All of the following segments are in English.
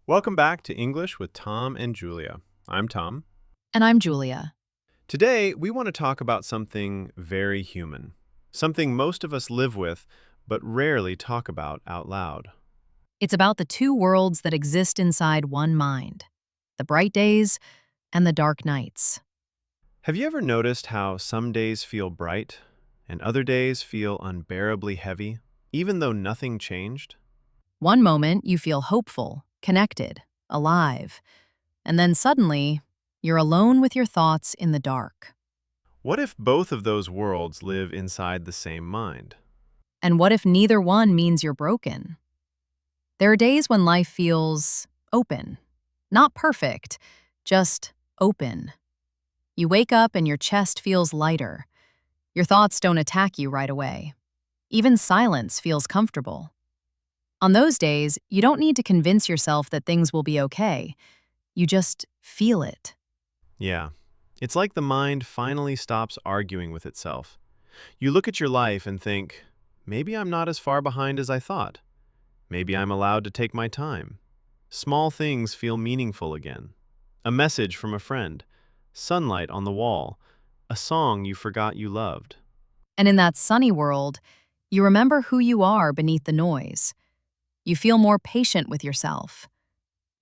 Welcome back to English with Tom and Julia. I'm Tom. And I'm Julia. Today, we want to talk about something very human, something most of us live with but rarely talk about out loud. It's about the two worlds that exist inside one mind, the bright days and the dark nights. Have you ever noticed how some days feel bright and other days feel unbearably heavy, even though nothing changed? One moment you feel hopeful, connected, alive, and then suddenly you're alone with your thoughts in the dark. What if both of those worlds live inside the same mind? And what if neither one means you're broken? There are days when life feels open, not perfect, just open. You wake up and your chest feels lighter. Your thoughts don't attack you right away. Even silence feels comfortable. On those days, you don't need to convince yourself that things will be okay. You just feel it. Yeah, it's like the mind finally stops arguing with itself. You look at your life and think, maybe I'm not as far behind as I thought. Maybe I'm allowed to take my time. Small things feel meaningful again. A message from a friend, sunlight on the wall, a song you forgot you loved. And in that sunny world, you remember who you are beneath the noise. You feel more patient with yourself.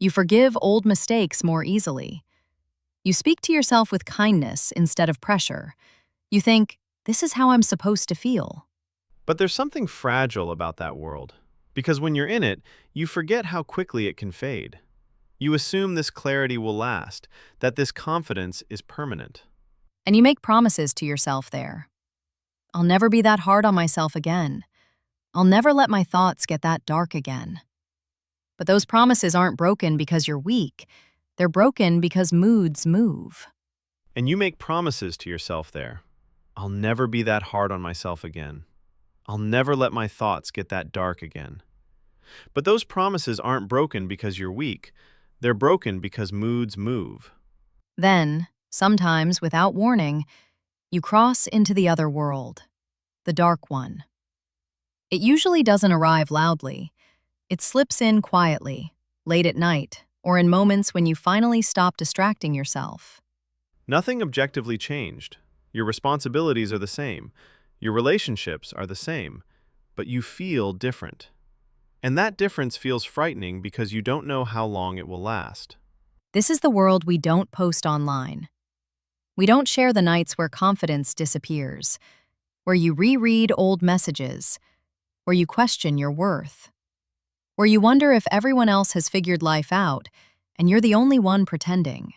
You forgive old mistakes more easily. You speak to yourself with kindness instead of pressure. You think, this is how I'm supposed to feel. But there's something fragile about that world, because when you're in it, you forget how quickly it can fade. You assume this clarity will last, that this confidence is permanent. And you make promises to yourself there. I'll never be that hard on myself again. I'll never let my thoughts get that dark again. But those promises aren't broken because you're weak. They're broken because moods move. And you make promises to yourself there. I'll never be that hard on myself again. I'll never let my thoughts get that dark again. But those promises aren't broken because you're weak. They're broken because moods move. Then, sometimes without warning, you cross into the other world, the dark one. It usually doesn't arrive loudly. It slips in quietly, late at night, or in moments when you finally stop distracting yourself. Nothing objectively changed. Your responsibilities are the same. Your relationships are the same. But you feel different. And that difference feels frightening because you don't know how long it will last. This is the world we don't post online. We don't share the nights where confidence disappears, where you reread old messages, where you question your worth, where you wonder if everyone else has figured life out and you're the only one pretending.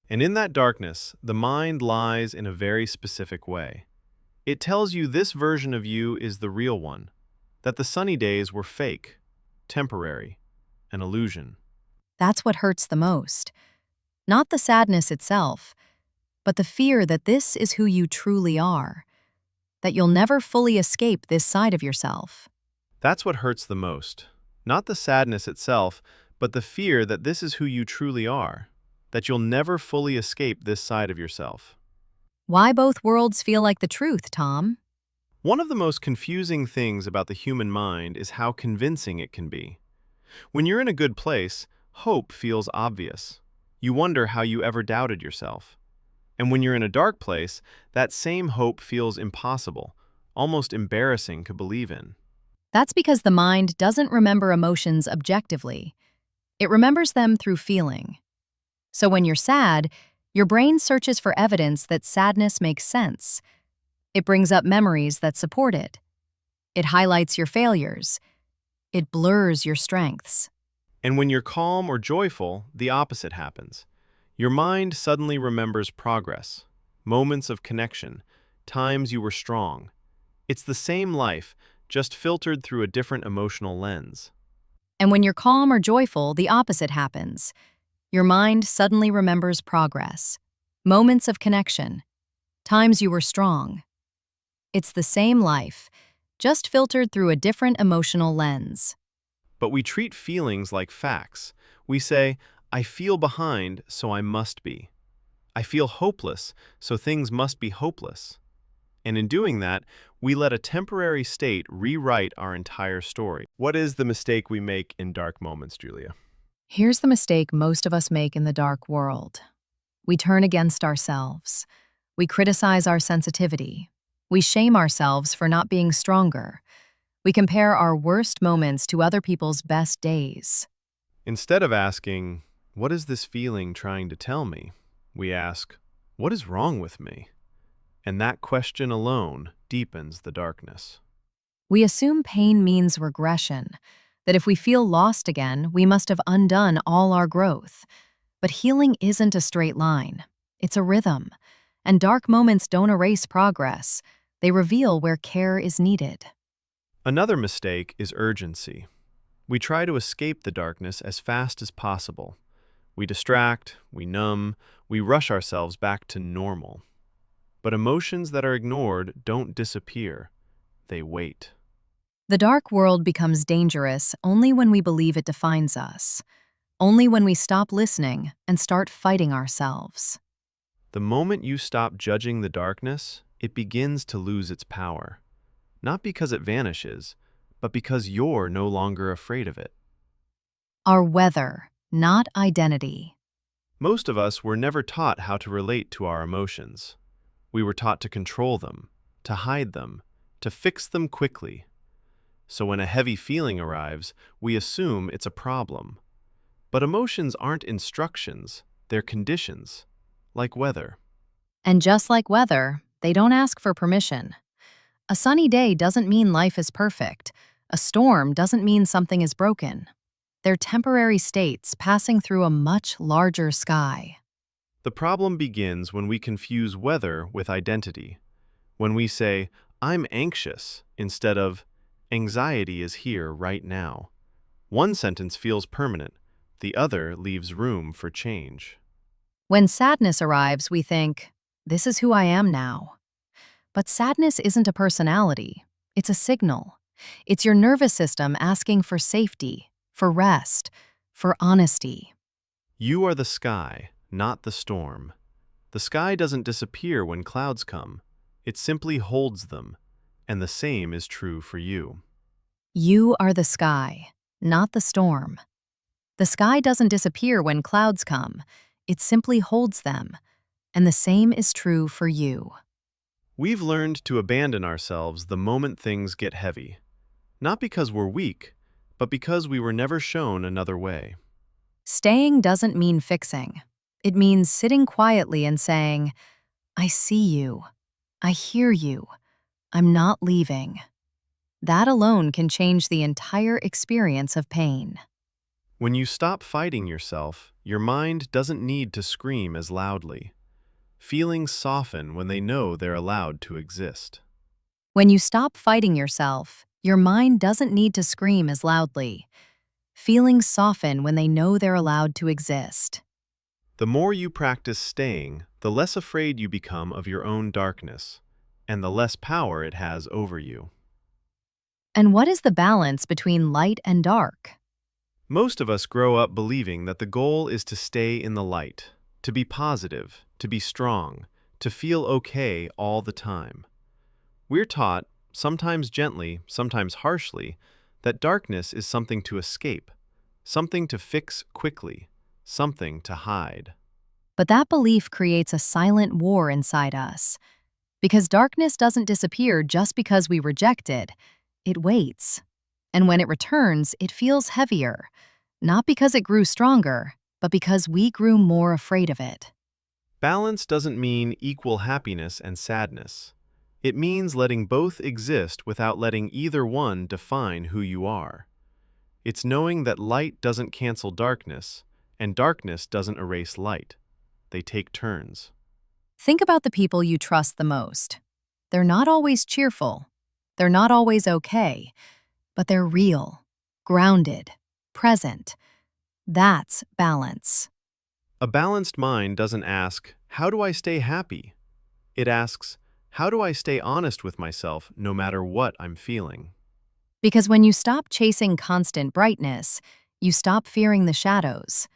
And in that darkness, the mind lies in a very specific way. It tells you this version of you is the real one, that the sunny days were fake, temporary, an illusion. That's what hurts the most. Not the sadness itself, but the fear that this is who you truly are, that you'll never fully escape this side of yourself. That's what hurts the most. Not the sadness itself, but the fear that this is who you truly are, that you'll never fully escape this side of yourself. Why both worlds feel like the truth, Tom? One of the most confusing things about the human mind is how convincing it can be. When you're in a good place, hope feels obvious. You wonder how you ever doubted yourself. And when you're in a dark place, that same hope feels impossible, almost embarrassing to believe in. That's because the mind doesn't remember emotions objectively. It remembers them through feeling. So when you're sad, your brain searches for evidence that sadness makes sense. It brings up memories that support it. It highlights your failures. It blurs your strengths. And when you're calm or joyful, the opposite happens. Your mind suddenly remembers progress, moments of connection, times you were strong. It's the same life, just filtered through a different emotional lens. And when you're calm or joyful, the opposite happens. Your mind suddenly remembers progress, moments of connection, times you were strong. It's the same life, just filtered through a different emotional lens. But we treat feelings like facts. We say, I feel behind, so I must be. I feel hopeless, so things must be hopeless. And in doing that, we let a temporary state rewrite our entire story. What is the mistake we make in dark moments, Julia? Here's the mistake most of us make in the dark world. We turn against ourselves. We criticize our sensitivity. We shame ourselves for not being stronger. We compare our worst moments to other people's best days. Instead of asking, "What is this feeling trying to tell me?" we ask, "What is wrong with me?" And that question alone deepens the darkness. We assume pain means regression, that if we feel lost again, we must have undone all our growth. But healing isn't a straight line. It's a rhythm. And dark moments don't erase progress. They reveal where care is needed. Another mistake is urgency. We try to escape the darkness as fast as possible. We distract, we numb, we rush ourselves back to normal. But emotions that are ignored don't disappear. They wait. The dark world becomes dangerous only when we believe it defines us, only when we stop listening and start fighting ourselves. The moment you stop judging the darkness, it begins to lose its power. Not because it vanishes, but because you're no longer afraid of it. Our weather, not identity. Most of us were never taught how to relate to our emotions. We were taught to control them, to hide them, to fix them quickly. So when a heavy feeling arrives, we assume it's a problem. But emotions aren't instructions, they're conditions, like weather. And just like weather, they don't ask for permission. A sunny day doesn't mean life is perfect. A storm doesn't mean something is broken. They're temporary states passing through a much larger sky. The problem begins when we confuse weather with identity. When we say, "I'm anxious," instead of, "Anxiety is here right now." One sentence feels permanent, the other leaves room for change. When sadness arrives, we think, this is who I am now. But sadness isn't a personality, it's a signal. It's your nervous system asking for safety, for rest, for honesty. You are the sky, not the storm. The sky doesn't disappear when clouds come. It simply holds them, and the same is true for you. You are the sky, not the storm. The sky doesn't disappear when clouds come, it simply holds them, and the same is true for you. We've learned to abandon ourselves the moment things get heavy, not because we're weak, but because we were never shown another way. Staying doesn't mean fixing. It means sitting quietly and saying, I see you. I hear you. I'm not leaving. That alone can change the entire experience of pain. When you stop fighting yourself, your mind doesn't need to scream as loudly. Feelings soften when they know they're allowed to exist. When you stop fighting yourself, your mind doesn't need to scream as loudly. Feelings soften when they know they're allowed to exist. The more you practice staying, the less afraid you become of your own darkness, and the less power it has over you. And what is the balance between light and dark? Most of us grow up believing that the goal is to stay in the light, to be positive, to be strong, to feel okay all the time. We're taught, sometimes gently, sometimes harshly, that darkness is something to escape, something to fix quickly, something to hide. But that belief creates a silent war inside us. Because darkness doesn't disappear just because we reject it. It waits. And when it returns, it feels heavier. Not because it grew stronger, but because we grew more afraid of it. Balance doesn't mean equal happiness and sadness. It means letting both exist without letting either one define who you are. It's knowing that light doesn't cancel darkness, and darkness doesn't erase light. They take turns. Think about the people you trust the most. They're not always cheerful. They're not always okay. But they're real, grounded, present. That's balance. A balanced mind doesn't ask, "How do I stay happy?" It asks, "How do I stay honest with myself no matter what I'm feeling?" Because when you stop chasing constant brightness, you stop fearing the shadows.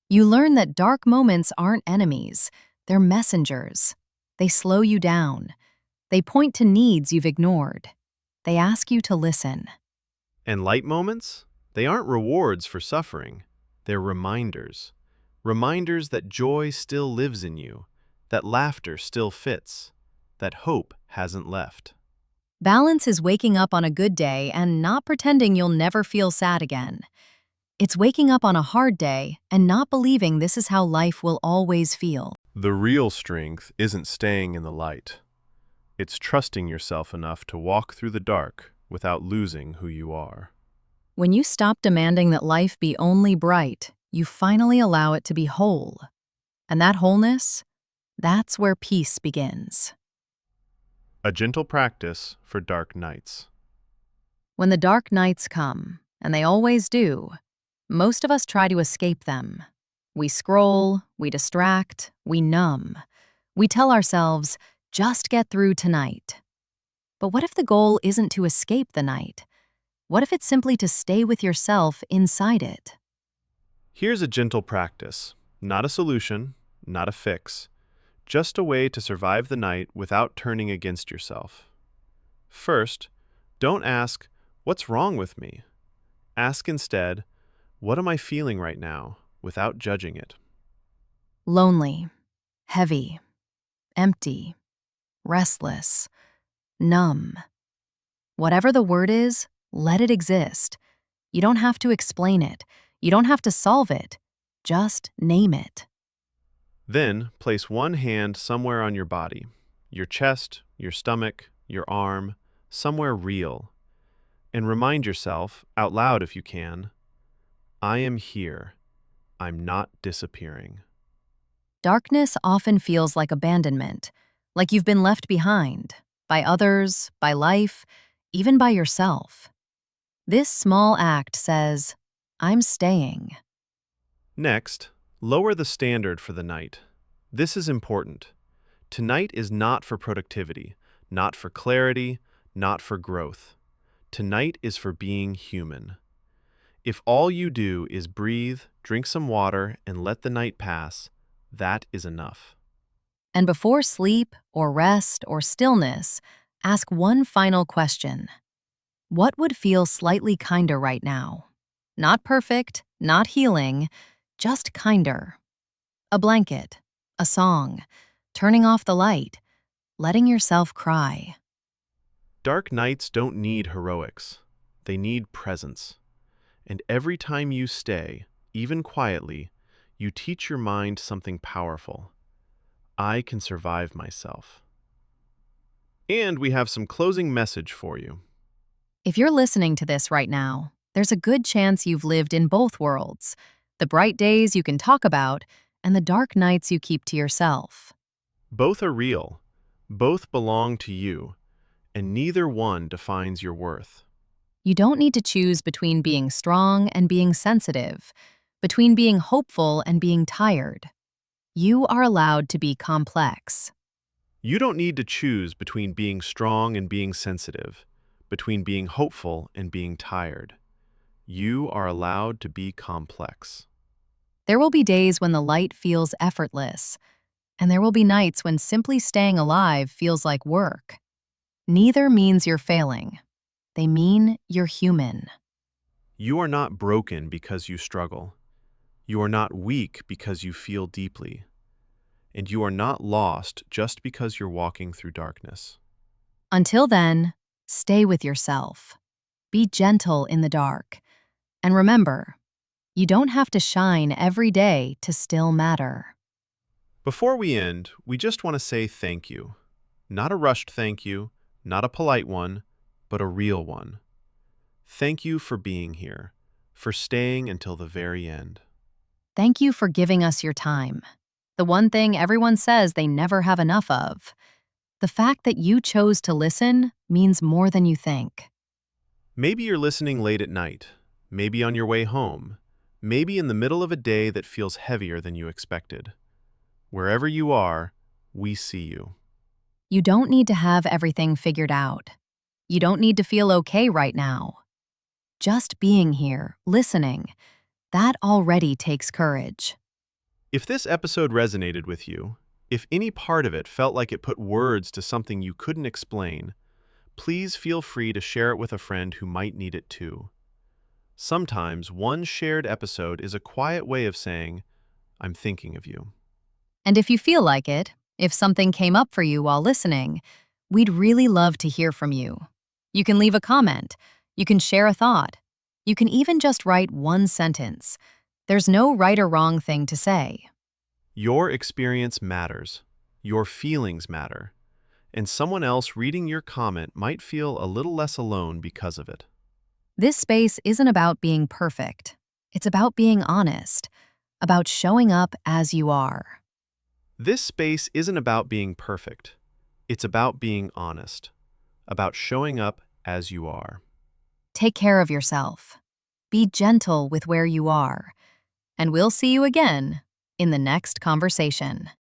You learn that dark moments aren't enemies, they're messengers. They slow you down. They point to needs you've ignored. They ask you to listen. And light moments? They aren't rewards for suffering. They're reminders. Reminders that joy still lives in you, that laughter still fits, that hope hasn't left. Balance is waking up on a good day and not pretending you'll never feel sad again. It's waking up on a hard day and not believing this is how life will always feel. The real strength isn't staying in the light. It's trusting yourself enough to walk through the dark without losing who you are. When you stop demanding that life be only bright, you finally allow it to be whole. And that wholeness, that's where peace begins. A gentle practice for dark nights. When the dark nights come, and they always do, most of us try to escape them. We scroll, we distract, we numb. We tell ourselves, just get through tonight. But what if the goal isn't to escape the night? What if it's simply to stay with yourself inside it? Here's a gentle practice, not a solution, not a fix, just a way to survive the night without turning against yourself. First, don't ask, "What's wrong with me?" Ask instead, "What am I feeling right now?" without judging it. Lonely, heavy, empty, restless, numb. Whatever the word is, let it exist. You don't have to explain it. You don't have to solve it. Just name it. Then, place one hand somewhere on your body, your chest, your stomach, your arm, somewhere real, and remind yourself, out loud if you can, "I am here. I'm not disappearing." Darkness often feels like abandonment, like you've been left behind, by others, by life, even by yourself. This small act says, I'm staying. Next, lower the standard for the night. This is important. Tonight is not for productivity, not for clarity, not for growth. Tonight is for being human. If all you do is breathe, drink some water, and let the night pass, that is enough. And before sleep or rest or stillness, ask one final question. What would feel slightly kinder right now? Not perfect, not healing, just kinder. A blanket, a song, turning off the light, letting yourself cry. Dark nights don't need heroics. They need presence. And every time you stay, even quietly, you teach your mind something powerful. I can survive myself. And we have some closing message for you. If you're listening to this right now, there's a good chance you've lived in both worlds, the bright days you can talk about and the dark nights you keep to yourself. Both are real. Both belong to you. And neither one defines your worth. You don't need to choose between being strong and being sensitive, between being hopeful and being tired. You are allowed to be complex. You don't need to choose between being strong and being sensitive, between being hopeful and being tired. You are allowed to be complex. There will be days when the light feels effortless, and there will be nights when simply staying alive feels like work. Neither means you're failing. They mean you're human. You are not broken because you struggle. You are not weak because you feel deeply. And you are not lost just because you're walking through darkness. Until then, stay with yourself. Be gentle in the dark. And remember, you don't have to shine every day to still matter. Before we end, we just want to say thank you. Not a rushed thank you, not a polite one, but a real one. Thank you for being here, for staying until the very end. Thank you for giving us your time. The one thing everyone says they never have enough of. The fact that you chose to listen means more than you think. Maybe you're listening late at night, maybe on your way home, maybe in the middle of a day that feels heavier than you expected. Wherever you are, we see you. You don't need to have everything figured out. You don't need to feel okay right now. Just being here, listening, that already takes courage. If this episode resonated with you, if any part of it felt like it put words to something you couldn't explain, please feel free to share it with a friend who might need it too. Sometimes one shared episode is a quiet way of saying, I'm thinking of you. And if you feel like it, if something came up for you while listening, we'd really love to hear from you. You can leave a comment. You can share a thought. You can even just write one sentence. There's no right or wrong thing to say. Your experience matters. Your feelings matter. And someone else reading your comment might feel a little less alone because of it. This space isn't about being perfect. It's about being honest, about showing up as you are. This space isn't about being perfect. It's about being honest, about showing up as you are. Take care of yourself. Be gentle with where you are. And we'll see you again in the next conversation.